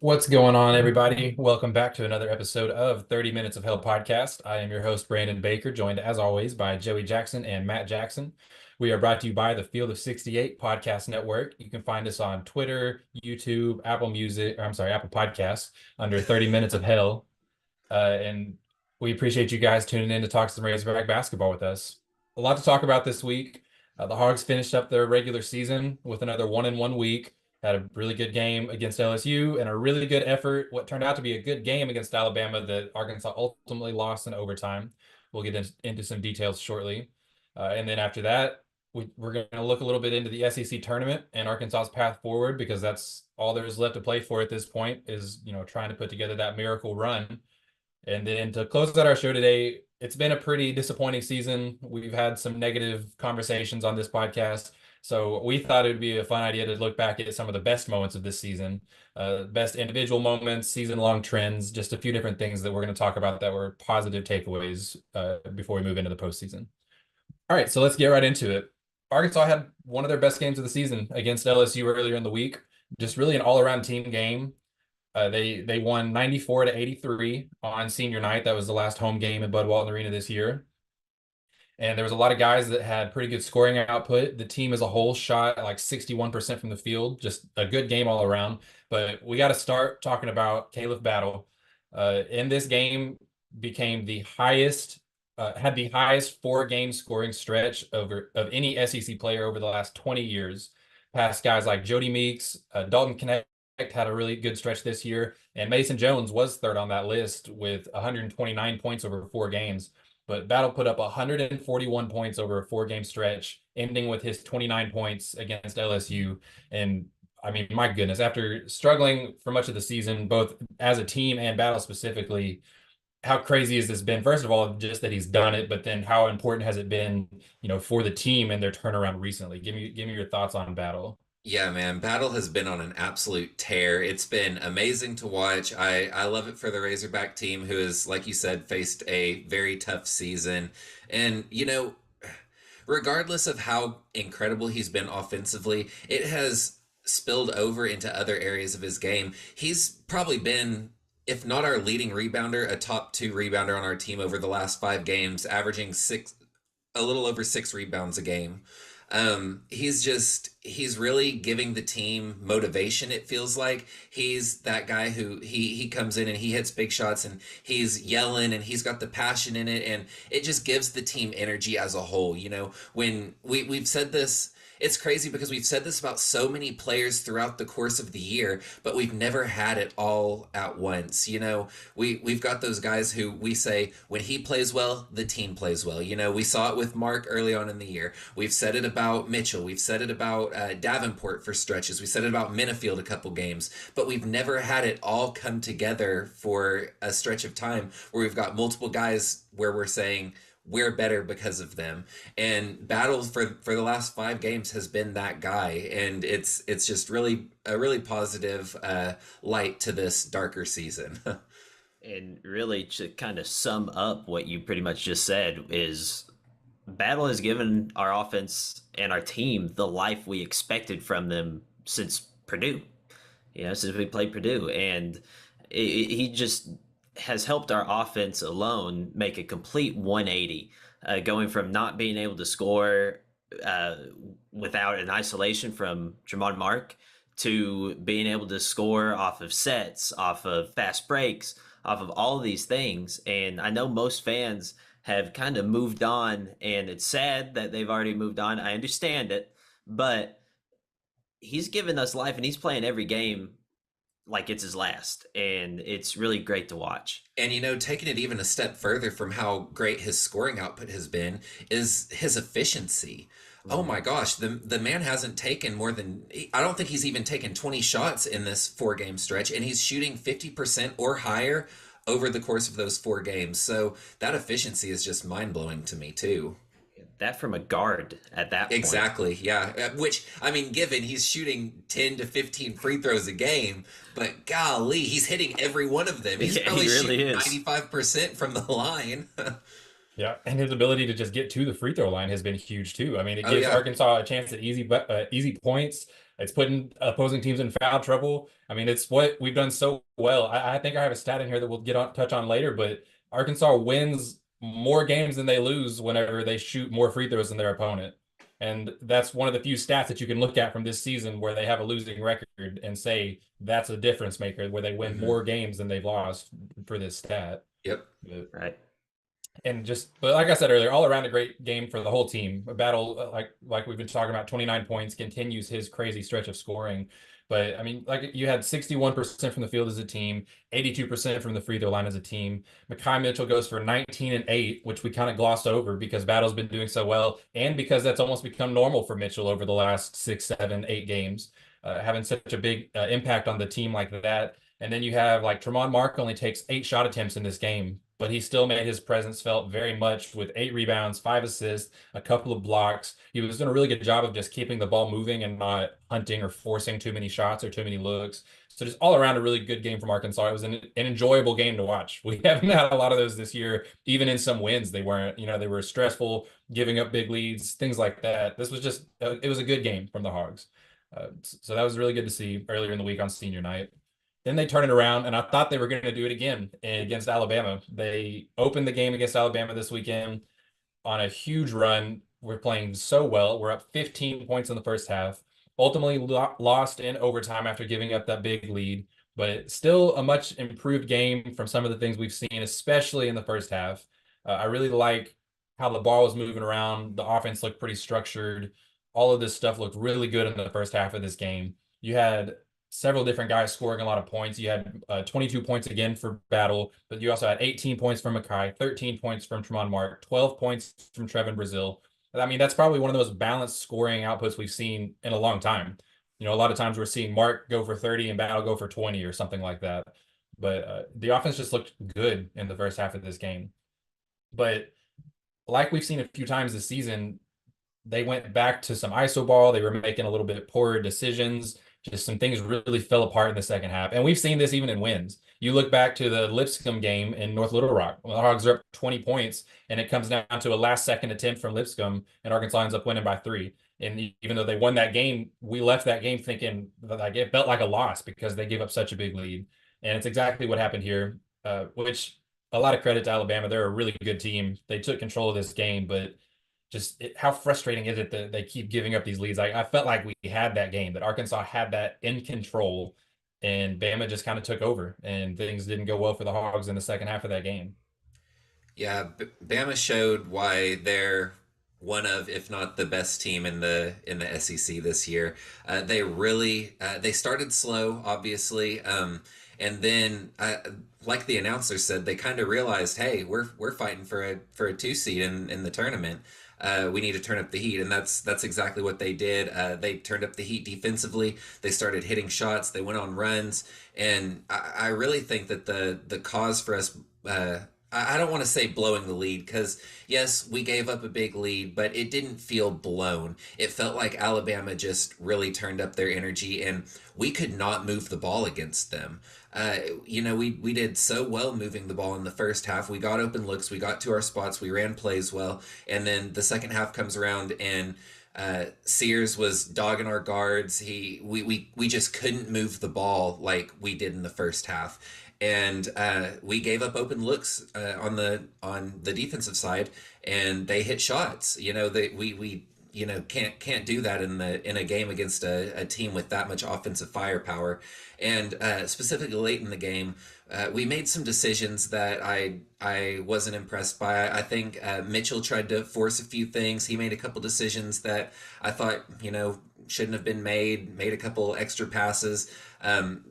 What's going on, everybody? Welcome back to another episode of 30 Minutes of Hell podcast. I am your host, Brandon Baker, joined as always by Joey Jackson and Matt Jackson. We are brought to you by the Field of 68 Podcast Network. You can find us on Twitter, YouTube, Apple Music, or I'm sorry, Apple Podcasts under 30 Minutes of Hell. And we appreciate you guys tuning in to talk some Razorback basketball with us. A lot to talk about this week. The Hogs finished up their regular season with another 1-1 week. Had a really good game against LSU and a really good effort, what turned out to be a good game against Alabama that Arkansas ultimately lost in overtime. We'll get into some details shortly. And then after that, we're going to look a little bit into the SEC tournament and Arkansas's path forward because that's all there's left to play for at this point is, trying to put together that miracle run. And then to close out our show today, it's been a pretty disappointing season. We've had some negative conversations on this podcast. So we thought it would be a fun idea to look back at some of the best moments of this season, best individual moments, season-long trends, just a few different things that we're going to talk about that were positive takeaways before we move into the postseason. All right, so let's get right into it. Arkansas had one of their best games of the season against LSU earlier in the week. Just really an all-around team game. They won 94-83 on senior night. That was the last home game at Bud Walton Arena this year. And there was a lot of guys that had pretty good scoring output. The team as a whole shot like 61% from the field, just a good game all around. But we got to start talking about Caleb Battle. In this game, became the highest, had the highest four-game scoring stretch of any SEC player over the last 20 years. Past guys like Jody Meeks, Dalton Connect had a really good stretch this year, and Mason Jones was third on that list with 129 points over four games. But Battle put up 141 points over a four-game stretch, ending with his 29 points against LSU. And I mean, my goodness, after struggling for much of the season, both as a team and Battle specifically, how crazy has this been? First of all, just that he's done it, but then how important has it been, for the team and their turnaround recently? Give me your thoughts on Battle. Yeah, man, Battle has been on an absolute tear. It's been amazing to watch. I love it for the Razorback team who has, like you said, faced a very tough season. And, regardless of how incredible he's been offensively, it has spilled over into other areas of his game. He's probably been, if not our leading rebounder, a top two rebounder on our team over the last 5 games, averaging a little over 6 rebounds a game. He's really giving the team motivation. It feels like he's that guy who he comes in and he hits big shots and he's yelling and he's got the passion in it, and it just gives the team energy as a whole. When we've said this, it's crazy because we've said this about so many players throughout the course of the year, but we've never had it all at once. We've got those guys who we say when he plays well, the team plays well. We saw it with Mark early on in the year. We've said it about Mitchell. We've said it about Davenport for stretches. We said it about Minifield a couple games, but we've never had it all come together for a stretch of time where we've got multiple guys where we're saying we're better because of them. And Battle for the last 5 games has been that guy, and it's just really a really positive light to this darker season. And really, to kind of sum up what you pretty much just said, is Battle has given our offense and our team the life we expected from them since Purdue. Since we played Purdue, and he just has helped our offense alone make a complete 180, going from not being able to score without an isolation from Tremont Mark to being able to score off of sets, off of fast breaks, off of all of these things. And I know most fans have kind of moved on, and it's sad that they've already moved on. I understand it, but he's given us life and he's playing every game like it's his last, and it's really great to watch. And taking it even a step further from how great his scoring output has been is his efficiency. Oh my gosh, the man hasn't taken more than, I don't think he's even taken 20 shots in this 4-game stretch, and he's shooting 50% or higher over the course of those 4 games. So that efficiency is just mind-blowing to me too. That from a guard at that point. Exactly, yeah. Which, I mean, given he's shooting 10 to 15 free throws a game, but golly, he's hitting every one of them. He's probably he really shooting is. 95% from the line. Yeah, and his ability to just get to the free throw line has been huge too. I mean, it Oh gives yeah. Arkansas a chance at easy points. It's putting opposing teams in foul trouble. I mean, it's what we've done so well. I think I have a stat in here that we'll touch on later, but Arkansas wins more games than they lose whenever they shoot more free throws than their opponent. And that's one of the few stats that you can look at from this season where they have a losing record and say that's a difference maker, where they win Hmm. more games than they've lost for this stat. Yep. Right. And just but like I said earlier, all around a great game for the whole team. A battle like we've been talking about, 29 points continues his crazy stretch of scoring. But I mean, like you had 61% from the field as a team, 82% from the free throw line as a team. Makai Mitchell goes for 19 and 8, which we kind of glossed over because Battle's been doing so well, and because that's almost become normal for Mitchell over the last 6, 7, 8 games, having such a big impact on the team like that. And then you have like Tremont Mark only takes 8 shot attempts in this game, but he still made his presence felt very much with 8 rebounds, 5 assists, a couple of blocks. He was doing a really good job of just keeping the ball moving and not hunting or forcing too many shots or too many looks. So just all around a really good game from Arkansas. It was an enjoyable game to watch. We haven't had a lot of those this year. Even in some wins, they weren't, they were stressful, giving up big leads, things like that. This was just, it was a good game from the Hogs. So that was really good to see earlier in the week on senior night. Then they turn it around, and I thought they were going to do it again against Alabama. They opened the game against Alabama this weekend on a huge run. We're playing so well. We're up 15 points in the first half. Ultimately lost in overtime after giving up that big lead, but still a much improved game from some of the things we've seen, especially in the first half. I really like how the ball was moving around. The offense looked pretty structured. All of this stuff looked really good in the first half of this game. You had several different guys scoring a lot of points. You had 22 points again for Battle, but you also had 18 points from Makai, 13 points from Tremont Mark, 12 points from Trevin Brazil. I mean, that's probably one of the most balanced scoring outputs we've seen in a long time. A lot of times we're seeing Mark go for 30 and Battle go for 20 or something like that. But the offense just looked good in the first half of this game. But like we've seen a few times this season, they went back to some ISO ball. They were making a little bit poorer decisions. Just some things really fell apart in the second half. And we've seen this even in wins. You look back to the Lipscomb game in North Little Rock. When the Hogs are up 20 points, and it comes down to a last second attempt from Lipscomb, and Arkansas ends up winning by 3. And even though they won that game, we left that game thinking that like it felt like a loss because they gave up such a big lead. And it's exactly what happened here, which a lot of credit to Alabama. They're a really good team. They took control of this game, but how frustrating is it that they keep giving up these leads? I felt like we had that game, that Arkansas had that in control, and Bama just kind of took over, and things didn't go well for the Hogs in the second half of that game. Yeah, Bama showed why they're one of, if not the best team in the SEC this year. They really they started slow, obviously, and then like the announcer said, they kind of realized, hey, we're fighting for a 2 seed in the tournament. We need to turn up the heat, and that's exactly what they did. They turned up the heat defensively. They started hitting shots. They went on runs, and I really think that the cause for us. I don't want to say blowing the lead because, yes, we gave up a big lead, but it didn't feel blown. It felt like Alabama just really turned up their energy and we could not move the ball against them. We did so well moving the ball in the first half. We got open looks, we got to our spots, we ran plays well, and then the second half comes around and Sears was dogging our guards. We just couldn't move the ball like we did in the first half, and we gave up open looks on the defensive side, and they hit shots. We can't do that in a game against a team with that much offensive firepower, and specifically late in the game. We made some decisions that I wasn't impressed by. I think Mitchell tried to force a few things. He made a couple decisions that I thought shouldn't have been made. Made a couple extra passes.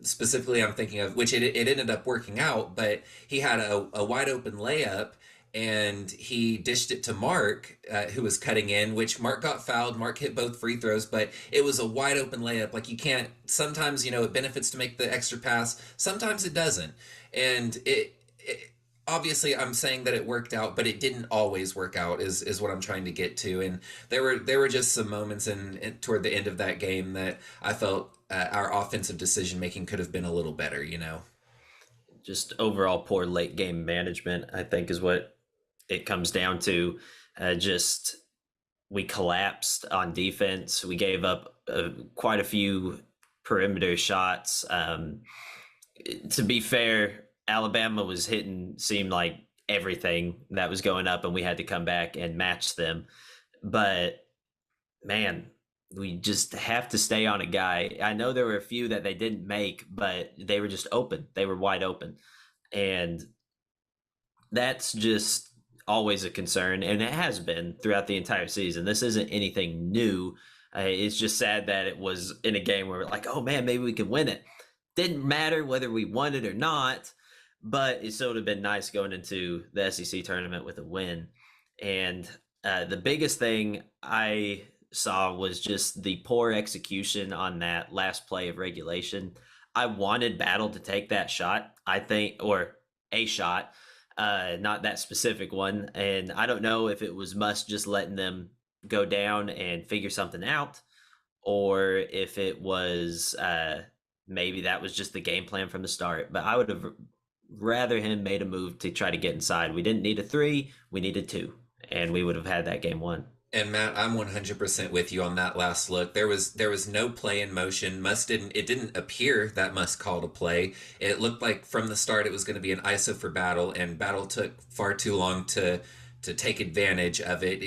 Specifically, I'm thinking of which it ended up working out, but he had a wide open layup and he dished it to Mark, who was cutting in, which Mark got fouled. Mark hit both free throws, but it was a wide open layup. Like you can't, sometimes, it benefits to make the extra pass, sometimes it doesn't. And obviously I'm saying that it worked out, but it didn't always work out is what I'm trying to get to. And there were just some moments toward the end of that game that I felt our offensive decision making could have been a little better. Just overall poor late game management, I think, is what it comes down to just we collapsed on defense. We gave up quite a few perimeter shots. To be fair, Alabama was hitting, seemed like everything that was going up, and we had to come back and match them. But man, we just have to stay on a guy. I know there were a few that they didn't make, but they were just open. They were wide open. And that's just always a concern, and it has been throughout the entire season. This isn't anything new. It's just sad that it was in a game where we're like, oh man, maybe we can win it. Didn't matter whether we won it or not, but it still would have been nice going into the SEC tournament with a win. And the biggest thing I saw was just the poor execution on that last play of regulation. I wanted Battle to take that shot, I think, or a shot, not that specific one. And I don't know if it was Musk just letting them go down and figure something out, or if it was maybe that was just the game plan from the start. But I would have rather him made a move to try to get inside. We didn't need a 3, we needed 2, and we would have had that game won. And Matt, I'm 100% with you on that last look. There was no play in motion. It didn't appear that Musk called a play. It looked like from the start it was going to be an ISO for Battle, and Battle took far too long to take advantage of it.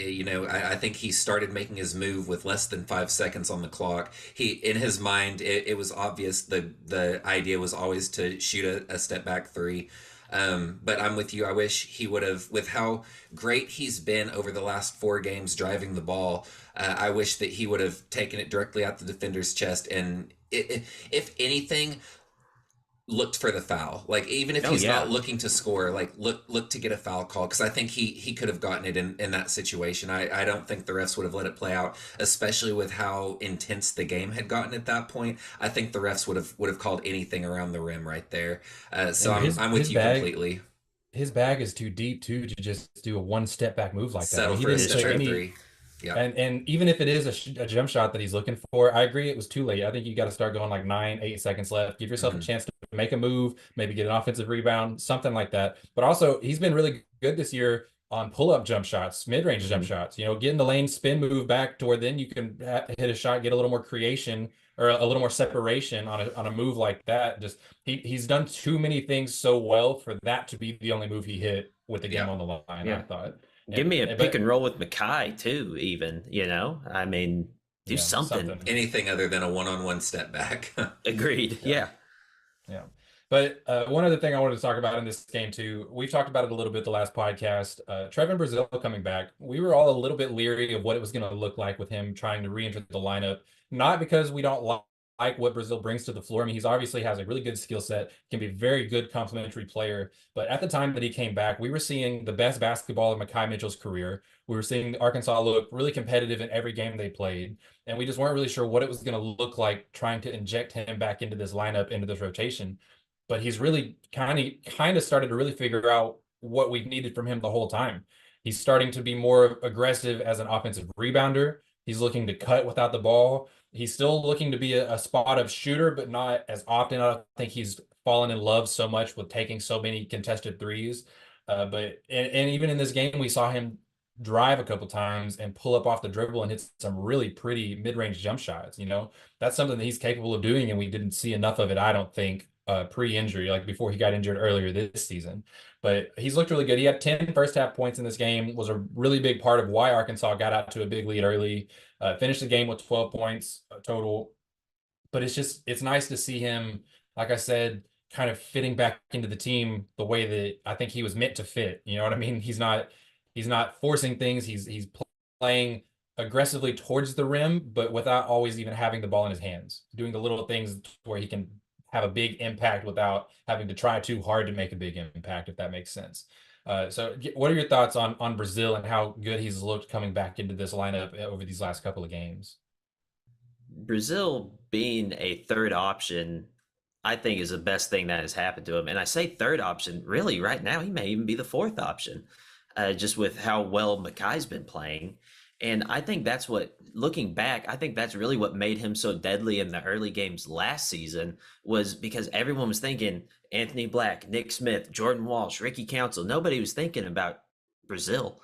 I think he started making his move with less than 5 seconds on the clock. In his mind, it was obvious the idea was always to shoot a step back 3. But I'm with you. I wish he would have, with how great he's been over the last 4 games driving the ball. I wish that he would have taken it directly out the defender's chest and, if anything, looked for the foul. Like, even if he's not looking to score, like look to get a foul call, because I think he could have gotten it in that situation. I don't think the refs would have let it play out, especially with how intense the game had gotten at that point. I think the refs would have called anything around the rim right there. So I'm with you completely. His bag is too deep too to just do a one step back move like that. Settle for a step 3. Yeah. And even if it is a jump shot that he's looking for, I agree it was too late. I think you got to start going like 8 seconds left. Give yourself a chance to make a move, maybe get an offensive rebound, something like that. But also, he's been really good this year on pull-up jump shots, mid-range jump shots. Getting the lane spin move back to where then you can hit a shot, get a little more creation or a little more separation on a move like that. Just he's done too many things so well for that to be the only move he hit with the game on the line, I thought. Give me a pick and roll with Mackay too, even, I mean, do something. Anything other than a one-on-one step back. Agreed. Yeah. But one other thing I wanted to talk about in this game too, we've talked about it a little bit the last podcast. Trevin Brazil coming back, we were all a little bit leery of what it was going to look like with him trying to re-enter the lineup. Not because we don't like what Brazil brings to the floor. I mean, he's obviously has a really good skill set, can be a very good complementary player. But at the time that he came back, we were seeing the best basketball of Mackay Mitchell's career. We were seeing Arkansas look really competitive in every game they played. And we just weren't really sure what it was going to look like trying to inject him back into this lineup, into this rotation. But he's really kind of started to really figure out what we've needed from him the whole time. He's starting to be more aggressive as an offensive rebounder. He's looking to cut without the ball. He's still looking to be a spot-up shooter, but not as often. I don't think he's fallen in love so much with taking so many contested threes. But even in this game, we saw him drive a couple times and pull up off the dribble and hit some really pretty mid-range jump shots. That's something that he's capable of doing, and we didn't see enough of it, I don't think, pre-injury, like before he got injured earlier this season. But he's looked really good. He had 10 first half points in this game, was a really big part of why Arkansas got out to a big lead early, finished the game with 12 points total. But it's nice to see him, like I said, kind of fitting back into the team the way that I think he was meant to fit. You know what I mean? He's not forcing things. He's playing aggressively towards the rim, but without always even having the ball in his hands, doing the little things where he can have a big impact without having to try too hard to make a big impact, if that makes sense. So what are your thoughts on Brazil and how good he's looked coming back into this lineup over these last couple of games? Brazil being a third option, I think, is the best thing that has happened to him. And I say third option, really, right now, he may even be the fourth option, just with how well Mackay's been playing. And I think that's what, looking back, I think that's really what made him so deadly in the early games last season, was because everyone was thinking Anthony Black, Nick Smith, Jordan Walsh, Ricky Council. Nobody was thinking about Brazil.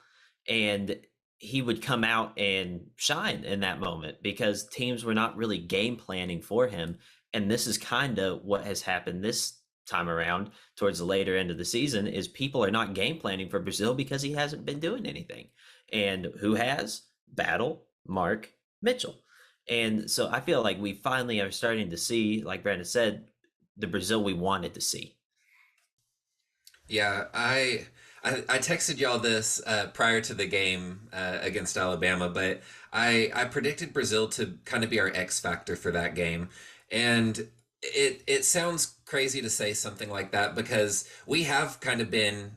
And he would come out and shine in that moment because teams were not really game planning for him. And this is kind of what has happened this time around towards the later end of the season is people are not game planning for Brazil because he hasn't been doing anything. And who has? Battle, Mark, Mitchell. And so I feel like we finally are starting to see, like Brandon said, the Brazil we wanted to see. Yeah, I texted y'all this prior to the game against Alabama, but I predicted Brazil to kind of be our X factor for that game, and it sounds crazy to say something like that because we have kind of been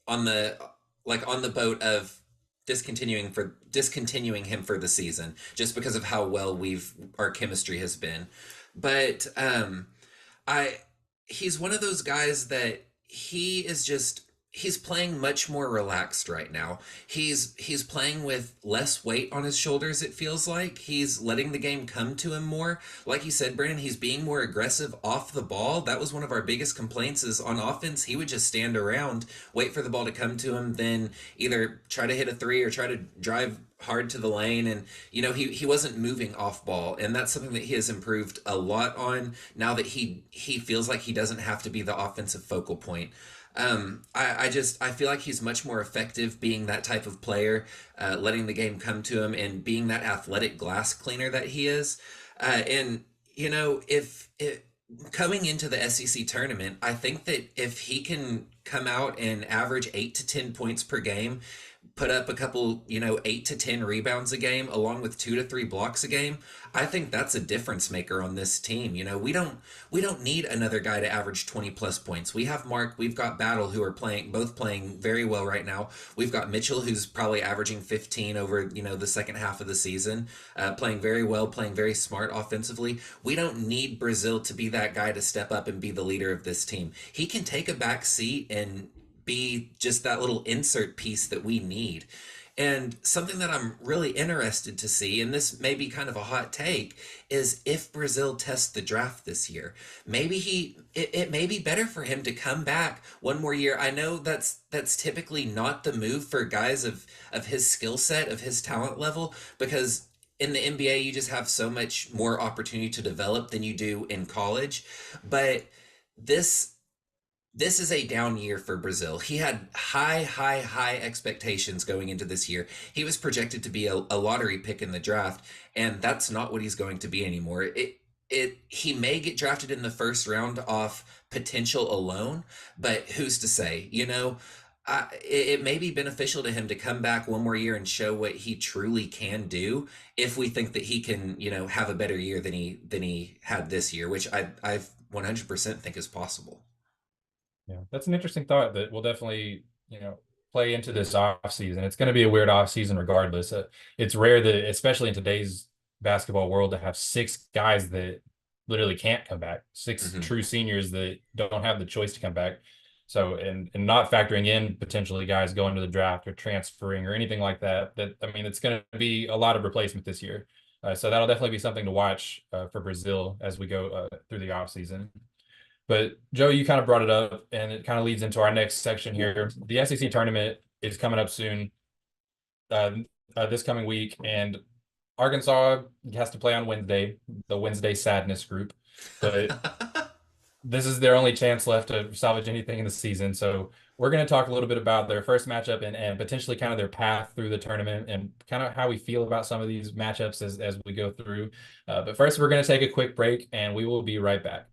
on the on the boat of discontinuing him for the season just because of how well we've our chemistry has been, but I he's one of those guys that he's playing much more relaxed right now. He's playing with less weight on his shoulders, it feels like. He's letting the game come to him more. Like you said, Brandon, he's being more aggressive off the ball. That was one of our biggest complaints is on offense, he would just stand around, wait for the ball to come to him, then either try to hit a three or try to drive hard to the lane, and he wasn't moving off ball, and that's something that he has improved a lot on now that he feels like he doesn't have to be the offensive focal point. I feel like he's much more effective being that type of player, letting the game come to him and being that athletic glass cleaner that he is. And if coming into the SEC tournament, I think that if he can come out and average 8 to 10 points per game, put up a couple, 8 to 10 rebounds a game, along with 2 to 3 blocks a game, I think that's a difference maker on this team. We don't need another guy to average 20 plus points. We have Mark, we've got Battle, who are both playing very well right now. We've got Mitchell, who's probably averaging 15 over the second half of the season, playing very well, playing very smart offensively. We don't need Brazil to be that guy to step up and be the leader of this team. He can take a back seat and be just that little insert piece that we need. And something that I'm really interested to see, and this may be kind of a hot take, is if Brazil tests the draft this year. Maybe it may be better for him to come back one more year. I know that's typically not the move for guys of his skill set, of his talent level, because in the NBA you just have so much more opportunity to develop than you do in college. But this this is a down year for Brazil. He had high expectations going into this year. He was projected to be a lottery pick in the draft, and that's not what he's going to be anymore. He may get drafted in the first round off potential alone, but who's to say? It may be beneficial to him to come back one more year and show what he truly can do if we think that he can, have a better year than he had this year, which I 100% think is possible. Yeah, that's an interesting thought that will definitely, play into this off season. It's going to be a weird off season regardless. It's rare that, especially in today's basketball world, to have six guys that literally can't come back, 6 Mhm. true seniors that don't have the choice to come back. So, and not factoring in potentially guys going to the draft or transferring or anything like that. I mean, it's going to be a lot of replacement this year. So that'll definitely be something to watch for Brazil as we go through the off season. But Joe, you kind of brought it up, and it kind of leads into our next section here. The SEC tournament is coming up soon, uh, this coming week, and Arkansas has to play on Wednesday, the Wednesday Sadness group. But this is their only chance left to salvage anything in the season. So we're going to talk a little bit about their first matchup and potentially kind of their path through the tournament and kind of how we feel about some of these matchups as we go through. But first, we're going to take a quick break, and we will be right back.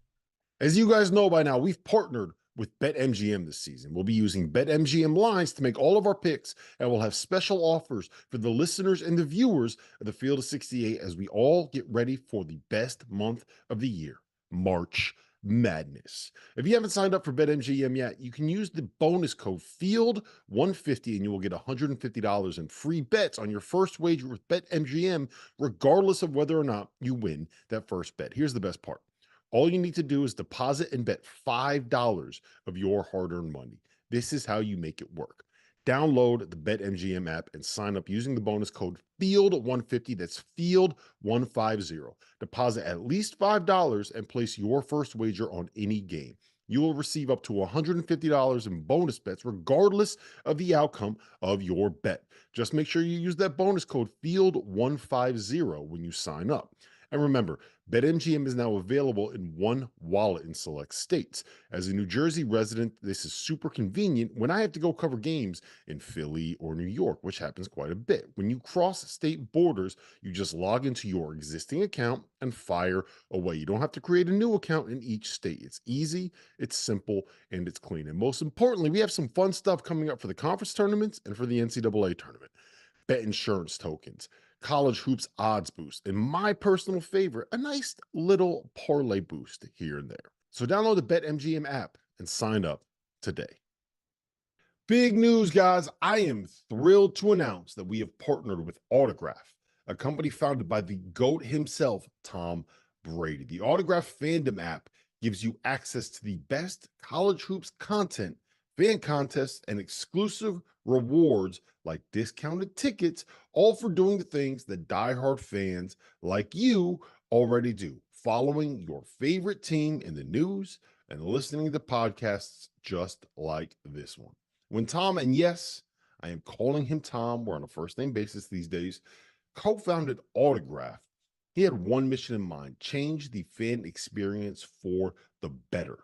As you guys know by now, we've partnered with BetMGM this season. We'll be using BetMGM lines to make all of our picks, and we'll have special offers for the listeners and the viewers of the Field of 68 as we all get ready for the best month of the year, March Madness. If you haven't signed up for BetMGM yet, you can use the bonus code FIELD150 and you will get $150 in free bets on your first wager with BetMGM, regardless of whether or not you win that first bet. Here's the best part. All you need to do is deposit and bet $5 of your hard-earned money. This is how you make it work. Download the BetMGM app and sign up using the bonus code FIELD150. That's FIELD150. Deposit at least $5 and place your first wager on any game. you will receive up to $150 in bonus bets, regardless of the outcome of your bet. Just make sure you use that bonus code FIELD150 when you sign up. And remember, BetMGM is now available in one wallet in select states. As a New Jersey resident, this is super convenient when I have to go cover games in Philly or New York, which happens quite a bit. When you cross state borders, you just log into your existing account and fire away. You don't have to create a new account in each state. It's easy, it's simple, and it's clean. And most importantly, we have some fun stuff coming up for the conference tournaments and for the NCAA tournament. Bet insurance tokens, college hoops odds boost, and my personal favorite, a nice little parlay boost here and there. So download the BetMGM app and sign up today. Big news, guys. I am thrilled to announce that we have partnered with Autograph, a company founded by the GOAT himself, Tom Brady. The Autograph fandom app gives you access to the best college hoops content, fan contests, and exclusive rewards like discounted tickets, all for doing the things that diehard fans like you already do, following your favorite team in the news and listening to podcasts just like this one. When Tom, and yes, I am calling him Tom, we're on a first name basis these days, co-founded Autograph, he had one mission in mind: change the fan experience for the better.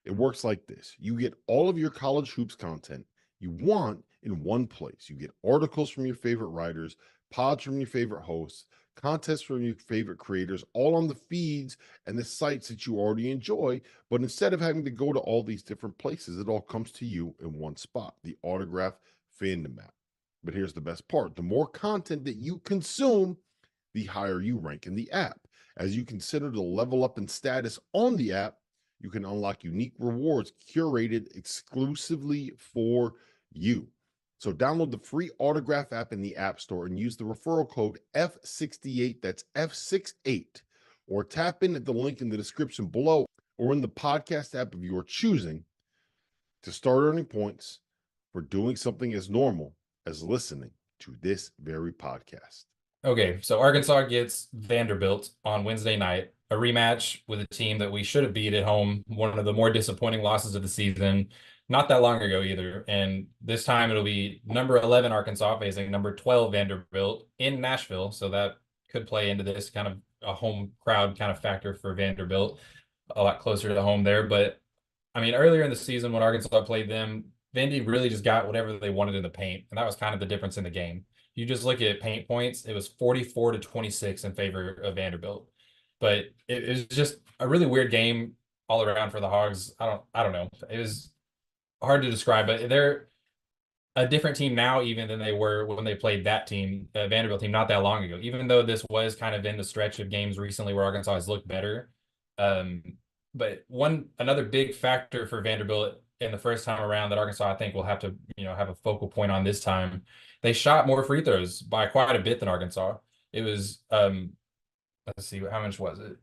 It works like this: you get all of your college hoops content you want in one place. You get articles from your favorite writers, pods from your favorite hosts, contests from your favorite creators, all on the feeds and the sites that you already enjoy. But instead of having to go to all these different places, it all comes to you in one spot, the Autograph fandom app. But here's the best part: the more content that you consume, the higher you rank in the app. As you consider to level up in status on the app, you can unlock unique rewards curated exclusively for you. So download the free Autograph app in the App Store and use the referral code F68, that's F68, or tap in at the link in the description below or in the podcast app of your choosing to start earning points for doing something as normal as listening to this very podcast. Okay, so Arkansas gets Vanderbilt on Wednesday night, a rematch with a team that we should have beat at home, one of the more disappointing losses of the season, not that long ago either. And this time it'll be number 11 Arkansas facing number 12 Vanderbilt in Nashville. So that could play into this kind of a home crowd kind of factor for Vanderbilt, a lot closer to home there. But I mean, earlier in the season when Arkansas played them, Vandy really just got whatever they wanted in the paint. And that was kind of the difference in the game. You just look at paint points, it was 44 to 26 in favor of Vanderbilt. But it was just a really weird game all around for the Hogs. I don't know. It was hard to describe, but they're a different team now even than they were when they played that team, Vanderbilt team, not that long ago. Even though this was kind of in the stretch of games recently where Arkansas has looked better. Um, but another big factor for Vanderbilt in the first time around that Arkansas I think will have to have a focal point on this time. They shot more free throws by quite a bit than Arkansas. It was let's see, how much was it?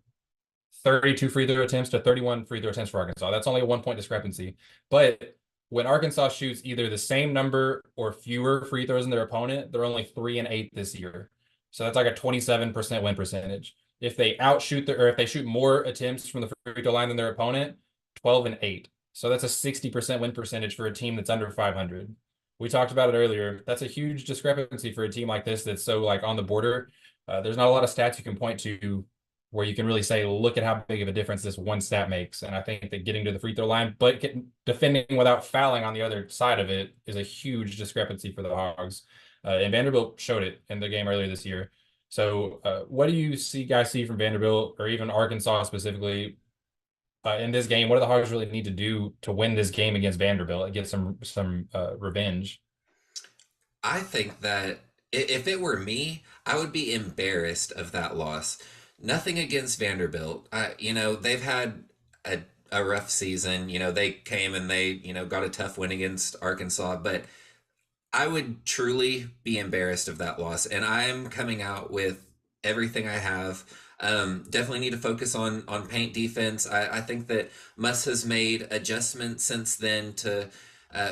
32 free throw attempts to 31 free throw attempts for Arkansas. That's only a 1 point discrepancy. But when Arkansas shoots either the same number or fewer free throws than their opponent, they're only 3-8 this year. So that's like a 27% win percentage. If they or if they shoot more attempts from the free throw line than their opponent, 12-8. So that's a 60% win percentage for a team that's under 500. We talked about it earlier. That's a huge discrepancy for a team like this that's so like on the border. There's not a lot of stats you can point to where you can really say, look at how big of a difference this one stat makes. And I think that getting to the free throw line, but defending without fouling on the other side of it is a huge discrepancy for the Hogs. And Vanderbilt showed it in the game earlier this year. So what do you guys see from Vanderbilt or even Arkansas specifically in this game? What do the Hogs really need to do to win this game against Vanderbilt and get some revenge? I think that if it were me, I would be embarrassed of that loss. Nothing against Vanderbilt. They've had a rough season. They came and they, got a tough win against Arkansas, but I would truly be embarrassed of that loss. And I'm coming out with everything I have. Definitely need to focus on paint defense. I think that Muss has made adjustments since then to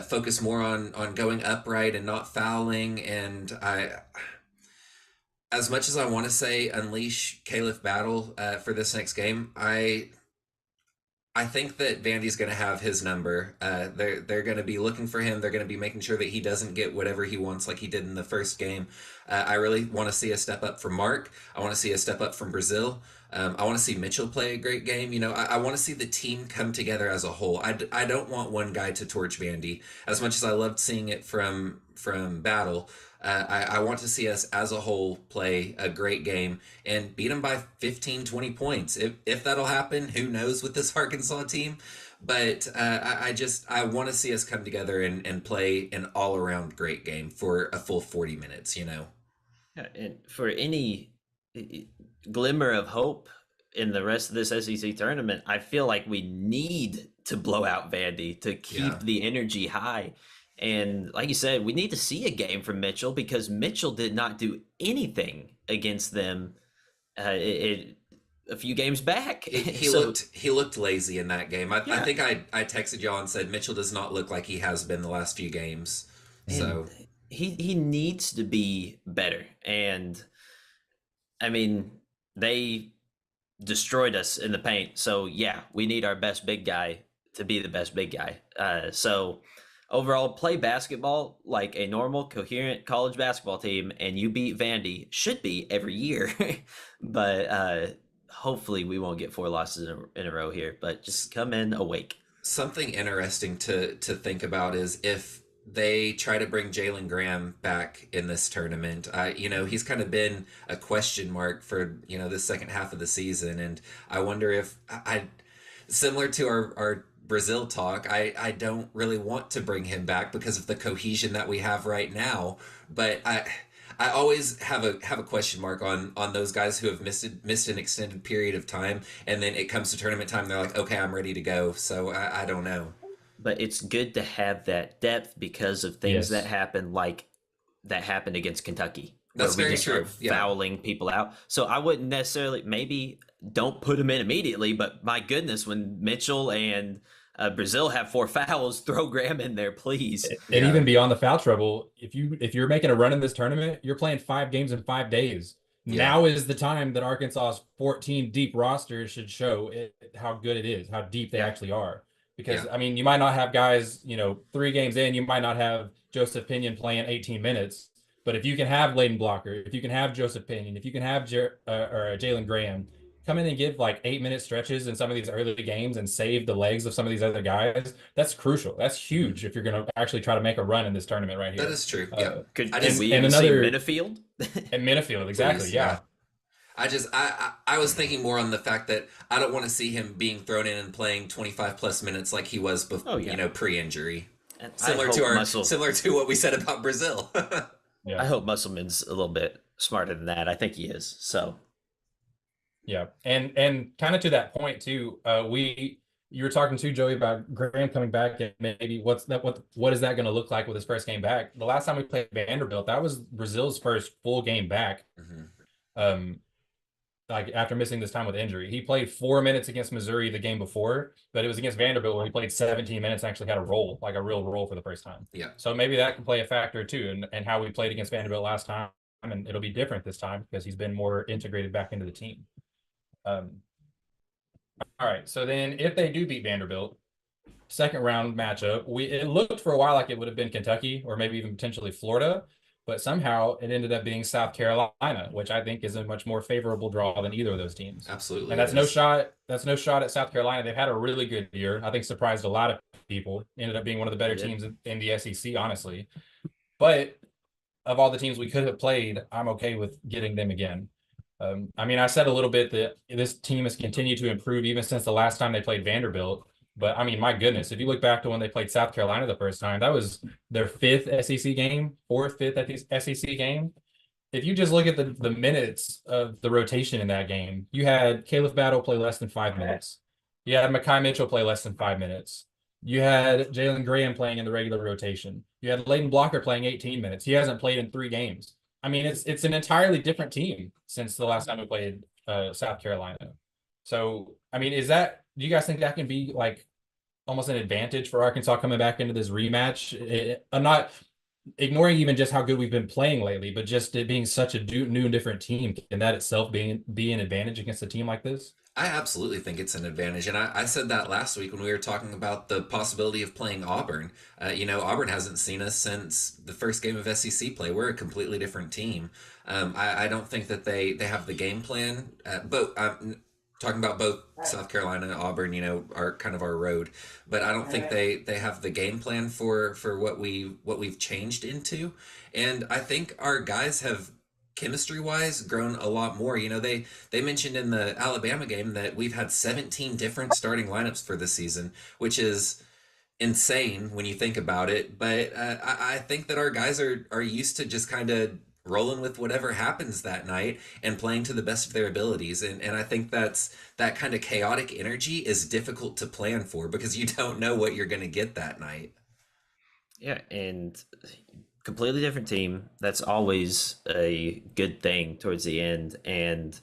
focus more on going upright and not fouling. And as much as I want to say unleash Caliph Battle for this next game, I think that Vandy's going to have his number. They're going to be looking for him. They're going to be making sure that he doesn't get whatever he wants, like he did in the first game. I really want to see a step up from Mark. I want to see a step up from Brazil. I want to see Mitchell play a great game. I want to see the team come together as a whole. I don't want one guy to torch Vandy as much as I loved seeing it from Battle. I want to see us as a whole play a great game and beat them by 15, 20 points. If that'll happen, who knows with this Arkansas team? But I want to see us come together and play an all around great game for a full 40 minutes, Yeah, and for any glimmer of hope in the rest of this SEC tournament, I feel like we need to blow out Vandy to keep the energy high. And like you said, we need to see a game from Mitchell because Mitchell did not do anything against them a few games back. He looked lazy in that game. I think I texted y'all and said Mitchell does not look like he has been the last few games. So he needs to be better. And I mean, they destroyed us in the paint. So yeah, we need our best big guy to be the best big guy. So overall, play basketball like a normal, coherent college basketball team, and you beat Vandy. Should be every year, but hopefully we won't get 4 losses in a row here. But just come in awake. Something interesting to think about is if they try to bring Jalen Graham back in this tournament. He's kind of been a question mark for the second half of the season, and I wonder if similar to our Brazil talk, I don't really want to bring him back because of the cohesion that we have right now. But I always have a question mark on those guys who have missed an extended period of time, and then it comes to tournament time, they're like, okay, I'm ready to go. So I don't know. But it's good to have that depth because of things that happen, like that happened against Kentucky. That's where we very just true. Started fouling people out. So I wouldn't necessarily, maybe don't put him in immediately, but my goodness, when Mitchell and Brazil have 4 fouls, throw Graham in there, please. And even beyond the foul trouble, if you're making a run in this tournament, you're playing 5 games in 5 days. Now is the time that Arkansas's 14 deep roster should show how good it is, how deep they actually are. Because I mean, you might not have guys, 3 games in, you might not have Joseph Pinion playing 18 minutes, but if you can have Layden Blocker, if you can have Joseph Pinion, if you can have Jalen Graham come in and give like 8-minute stretches in some of these early games and save the legs of some of these other guys, that's crucial. That's huge if you're going to actually try to make a run in this tournament right here. That is true. Yeah. Could we even see Minifield? And Minifield, exactly. Please, yeah. I was thinking more on the fact that I don't want to see him being thrown in and playing 25 plus minutes like he was before, pre-injury. Similar to what we said about Brazil. I hope Musselman's a little bit smarter than that. I think he is. So yeah. And kind of to that point too, you were talking to Joey about Graham coming back and maybe what is that going to look like with his first game back? The last time we played Vanderbilt, that was Brazil's first full game back. Mm-hmm. Like after missing this time with injury, he played 4 minutes against Missouri the game before, but it was against Vanderbilt where he played 17 minutes and actually had a role, like a real role for the first time. Yeah. So maybe that can play a factor too, and how we played against Vanderbilt last time, and it'll be different this time because he's been more integrated back into the team. All right. So then if they do beat Vanderbilt, second round matchup, it looked for a while like it would have been Kentucky or maybe even potentially Florida. But somehow it ended up being South Carolina, which I think is a much more favorable draw than either of those teams. Absolutely. And that's no shot at South Carolina. They've had a really good year. I think surprised a lot of people. Ended up being one of the better teams in the SEC, honestly. But of all the teams we could have played, I'm okay with getting them again. I mean, I said a little bit that this team has continued to improve even since the last time they played Vanderbilt. But I mean, my goodness, if you look back to when they played South Carolina the first time, that was their 5th SEC game, 5th SEC game. If you just look at the minutes of the rotation in that game, you had Caleb Battle play less than 5 minutes. You had Mekhi Mitchell play less than 5 minutes. You had Jalen Graham playing in the regular rotation. You had Layden Blocker playing 18 minutes. He hasn't played in 3 games. I mean, it's an entirely different team since the last time we played South Carolina. So, I mean, do you guys think that can be like almost an advantage for Arkansas coming back into this rematch? I'm not ignoring even just how good we've been playing lately, but just it being such a new and different team. Can that itself be an advantage against a team like this? I absolutely think it's an advantage. And I said that last week when we were talking about the possibility of playing Auburn. Auburn hasn't seen us since the first game of SEC play. We're a completely different team. I don't think that they have the game plan. But talking about both South Carolina and Auburn, are kind of our road. But I don't think they have the game plan for what we've changed into. And I think our guys have chemistry wise grown a lot more. They mentioned in the Alabama game that we've had 17 different starting lineups for this season, which is insane when you think about it. But I think that our guys are used to just kind of rolling with whatever happens that night and playing to the best of their abilities. And I think that kind of chaotic energy is difficult to plan for because you don't know what you're going to get that night. Yeah, and completely different team. That's always a good thing towards the end. And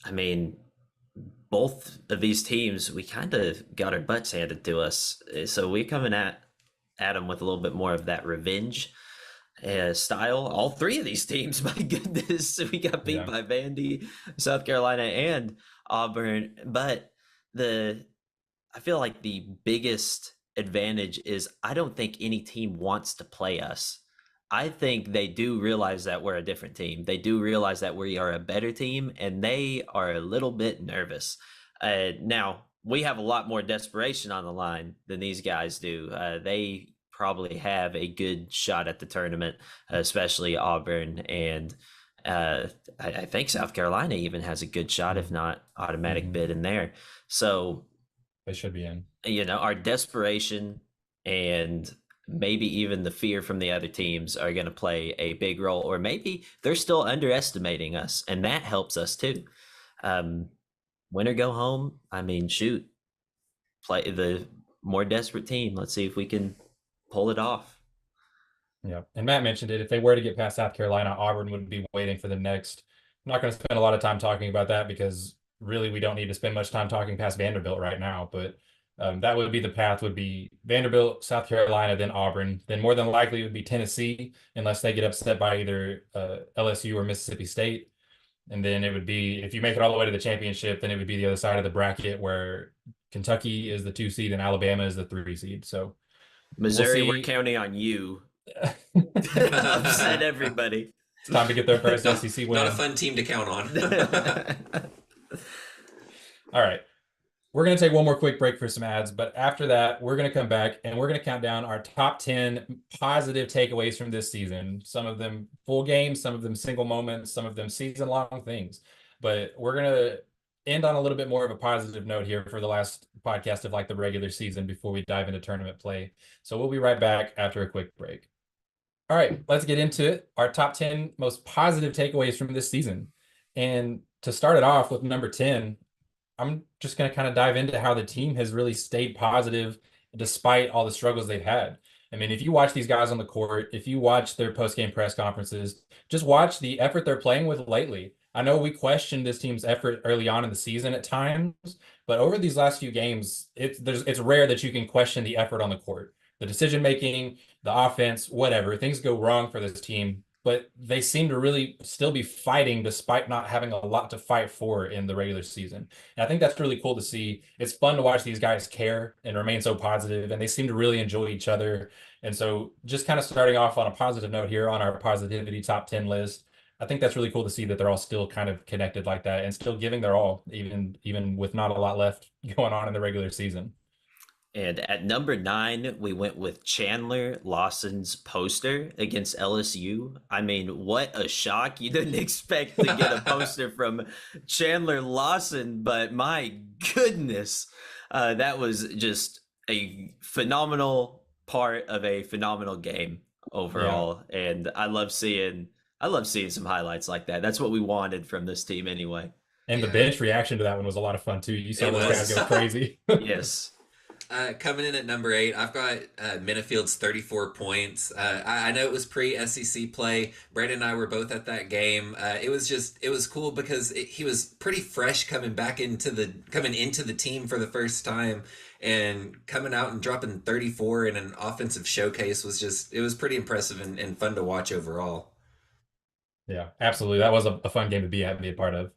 I mean, both of these teams, we kind of got our butts handed to us. So we're coming at them with a little bit more of that revenge style. All three of these teams, my goodness, we got beat Yeah. by Vandy, South Carolina, and Auburn. But I feel like the biggest advantage is I don't think any team wants to play us. I think they do realize that we're a different team. They do realize that we are a better team, and they are a little bit nervous. Now, we have a lot more desperation on the line than these guys do. They probably have a good shot at the tournament, especially Auburn. And I think South Carolina even has a good shot, if not automatic bid in there. So They should be in. Our desperation and maybe even the fear from the other teams are going to play a big role, or maybe they're still underestimating us, and that helps us too. Win or go home. I mean, shoot, play the more desperate team. Let's see if we can pull it off. Yeah. And Matt mentioned it. If they were to get past South Carolina, Auburn would be waiting for the next. I'm not going to spend a lot of time talking about that because really we don't need to spend much time talking past Vanderbilt right now. But that would be the path would be Vanderbilt, South Carolina, then Auburn. Then more than likely it would be Tennessee unless they get upset by either LSU or Mississippi State. And then it would be, if you make it all the way to the championship, then it would be the other side of the bracket where Kentucky is the 2 seed and Alabama is the 3 seed. So Missouri, we'll we're see. counting on you. Upset everybody. It's time to get their first not, SEC not a win. fun team to count on. All right. We're going to take one more quick break for some ads, but after that, we're going to come back and we're going to count down our top 10 positive takeaways from this season. Some of them full games, some of them single moments, some of them season-long things. But we're going to end on a little bit more of a positive note here for the last podcast of like the regular season before we dive into tournament play. So we'll be right back after a quick break. All right, let's get into it. Our top 10 most positive takeaways from this season. And to start it off with number 10, I'm just going to kind of dive into how the team has really stayed positive despite all the struggles they've had. I mean, if you watch these guys on the court, if you watch their post-game press conferences, just watch the effort they're playing with lately. I know we questioned this team's effort early on in the season at times, but over these last few games, it's rare that you can question the effort on the court. The decision making, the offense, whatever, things go wrong for this team, but they seem to really still be fighting despite not having a lot to fight for in the regular season. And I think that's really cool to see. It's fun to watch these guys care and remain so positive, and they seem to really enjoy each other. And so just kind of starting off on a positive note here on our positivity top 10 list, I think that's really cool to see that they're all still kind of connected like that and still giving their all, even with not a lot left going on in the regular season. And at number 9, we went with Chandler Lawson's poster against LSU. I mean, what a shock. You didn't expect to get a poster from Chandler Lawson, but my goodness, that was just a phenomenal part of a phenomenal game overall. Yeah. And I love seeing some highlights like that. That's what we wanted from this team anyway. And the bench reaction to that one was a lot of fun too. You saw those guys go crazy. Yes. Coming in at number 8, I've got Minifield's 34 points. I know it was pre-SEC play. Brandon and I were both at that game. It was cool because he was pretty fresh coming into the team for the first time, and coming out and dropping 34 in an offensive showcase it was pretty impressive and fun to watch overall. Yeah, absolutely. That was a fun game to be a part of.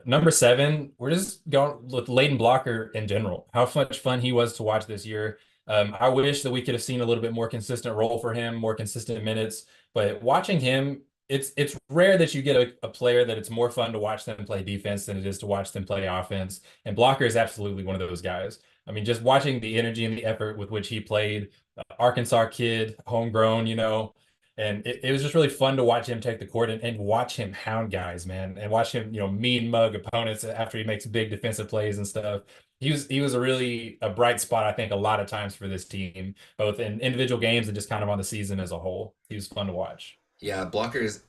Number seven, we're just going with Leighton Blocker in general. How much fun he was to watch this year. I wish that we could have seen a little bit more consistent role for him, more consistent minutes. But watching him, it's rare that you get a player that it's more fun to watch them play defense than it is to watch them play offense. And Blocker is absolutely one of those guys. I mean, just watching the energy and the effort with which he played, Arkansas kid, homegrown, and it was just really fun to watch him take the court and watch him hound guys, man, and watch him, mean mug opponents after he makes big defensive plays and stuff. He was a bright spot, I think, a lot of times for this team, both in individual games and just kind of on the season as a whole. He was fun to watch. Yeah, Blocker's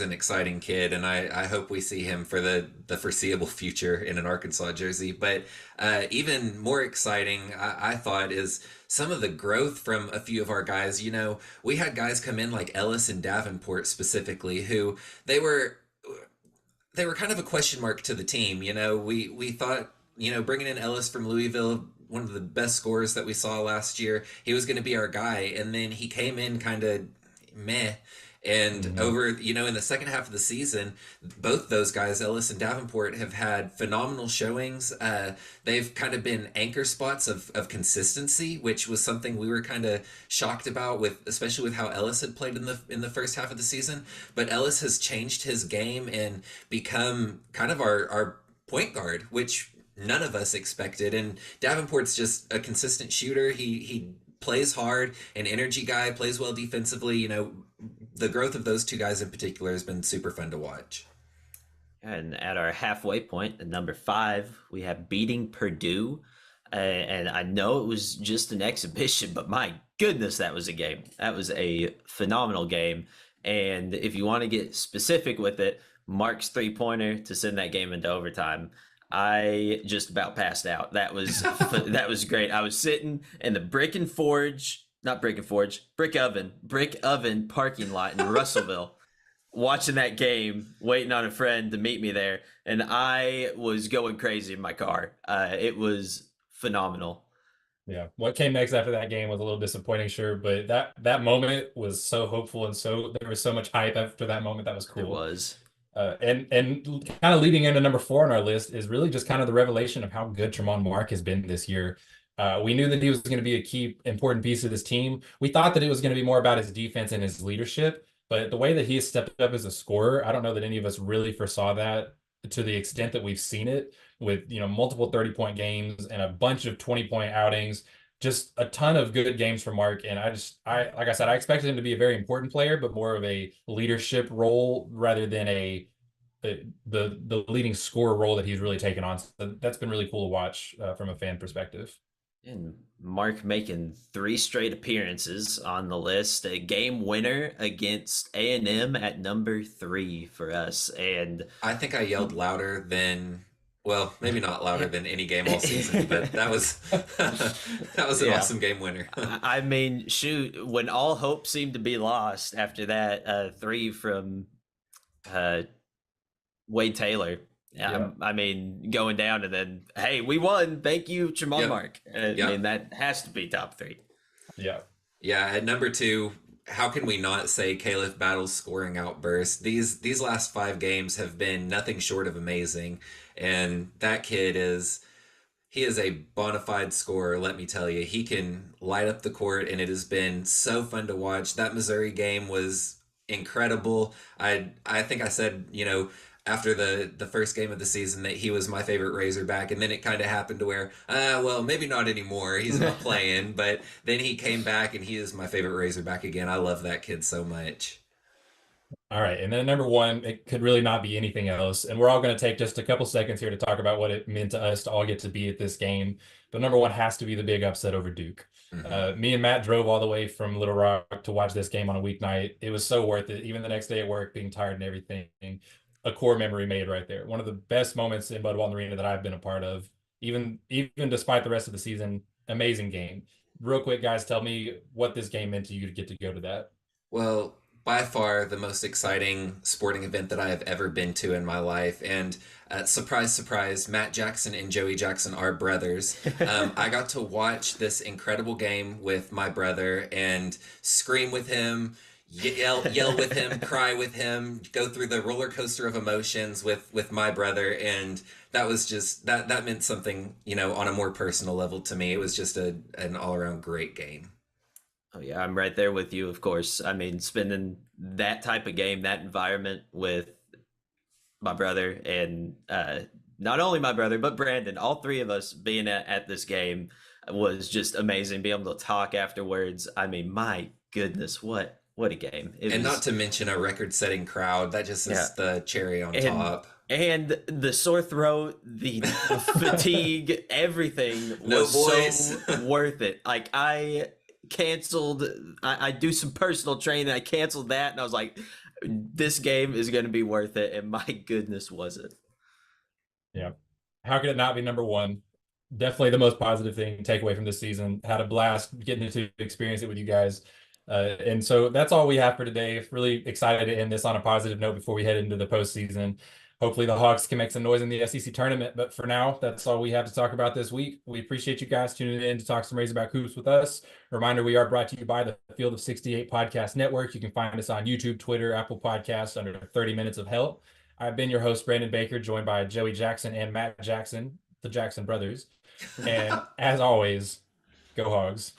an exciting kid, and I hope we see him for the foreseeable future in an Arkansas jersey. But even more exciting, I thought, is some of the growth from a few of our guys. We had guys come in like Ellis and Davenport specifically, who they were they were kind of a question mark to the team. We thought, bringing in Ellis from Louisville, one of the best scorers that we saw last year, he was going to be our guy, and then he came in kind of meh. And over, in the second half of the season, both those guys, Ellis and Davenport, have had phenomenal showings. They've kind of been anchor spots of consistency, which was something we were kind of shocked about, especially with how Ellis had played in the first half of the season. But Ellis has changed his game and become kind of our point guard, which none of us expected. And Davenport's just a consistent shooter. He plays hard, an energy guy, plays well defensively. The growth of those two guys in particular has been super fun to watch. And at our halfway point, at number 5, we have beating Purdue. And I know it was just an exhibition, but my goodness, that was a game. That was a phenomenal game. And if you want to get specific with it, Mark's 3-pointer to send that game into overtime, I just about passed out. That was that was great. I was sitting in the brick oven parking lot in Russellville, watching that game, waiting on a friend to meet me there, and I was going crazy in my car. It was phenomenal. Yeah, what came next after that game was a little disappointing, sure, but that moment was so hopeful, and there was so much hype after that moment. That was cool. It was. And kind of leading into number 4 on our list is really just kind of the revelation of how good Tremont Mark has been this year. We knew that he was going to be a key important piece of this team. We thought that it was going to be more about his defense and his leadership, but the way that he has stepped up as a scorer, I don't know that any of us really foresaw that to the extent that we've seen it with, multiple 30-point games and a bunch of 20-point outings. Just a ton of good games from Mark. And like I said, I expected him to be a very important player, but more of a leadership role rather than the leading scorer role that he's really taken on. So that's been really cool to watch from a fan perspective. And Mark making 3 straight appearances on the list, a game winner against A&M at number 3 for us. And I think I yelled louder than, well, maybe not louder than any game all season, but that was an awesome game winner. I mean, shoot, when all hope seemed to be lost after that 3 from Wade Taylor. Yeah. I mean, going down and then, hey, we won. Thank you, Tremont Mark. I mean, that has to be top 3. Yeah. Yeah. At number 2, how can we not say Caleb Battle's scoring outburst? These last 5 games have been nothing short of amazing. And that kid he is a bona fide scorer, let me tell you. He can light up the court, and it has been so fun to watch. That Missouri game was incredible. I think I said, after the first game of the season that he was my favorite Razorback, and then it kind of happened to where, well, maybe not anymore. He's not playing, but then he came back, and he is my favorite Razorback again. I love that kid so much. All right, and then number 1, it could really not be anything else, and we're all going to take just a couple seconds here to talk about what it meant to us to all get to be at this game. But number 1 has to be the big upset over Duke. Me and Matt drove all the way from Little Rock to watch this game on a weeknight. It was so worth it, even the next day at work, being tired and everything. A core memory made right there. One of the best moments in Bud Walton Arena that I've been a part of, even despite the rest of the season. Amazing game. Real quick, guys, tell me what this game meant to you to get to go to that. Well, by far the most exciting sporting event that I have ever been to in my life. And surprise, surprise, Matt Jackson and Joey Jackson are brothers. I got to watch this incredible game with my brother and scream with him, yell with him, cry with him, go through the roller coaster of emotions with my brother, and that was just that meant something, on a more personal level to me. It was just an all around great game. Oh yeah, I'm right there with you, of course. I mean, spending that type of game, that environment with my brother and not only my brother, but Brandon, all three of us being at this game was just amazing. Being able to talk afterwards. I mean, my goodness, what a game. It And not was, to mention a record setting crowd. That just yeah. is the cherry on And top. and the sore throat, the fatigue, everything No was voice. so worth it. Like I canceled, I do some personal training. I canceled that, and I was like, this game is going to be worth it. And my goodness, was it? Yeah. How could it not be number one? Definitely the most positive thing to take away from this season. Had a blast getting to experience it with you guys. And so that's all we have for today. Really excited to end this on a positive note before we head into the postseason. Hopefully the Hawks can make some noise in the SEC tournament. But for now, that's all we have to talk about this week. We appreciate you guys tuning in to talk some Razorback hoops with us. Reminder, we are brought to you by the Field of 68 Podcast Network. You can find us on YouTube, Twitter, Apple Podcasts under 30 Minutes of Hell. I've been your host, Brandon Baker, joined by Joey Jackson and Matt Jackson, the Jackson brothers. And as always, go Hogs.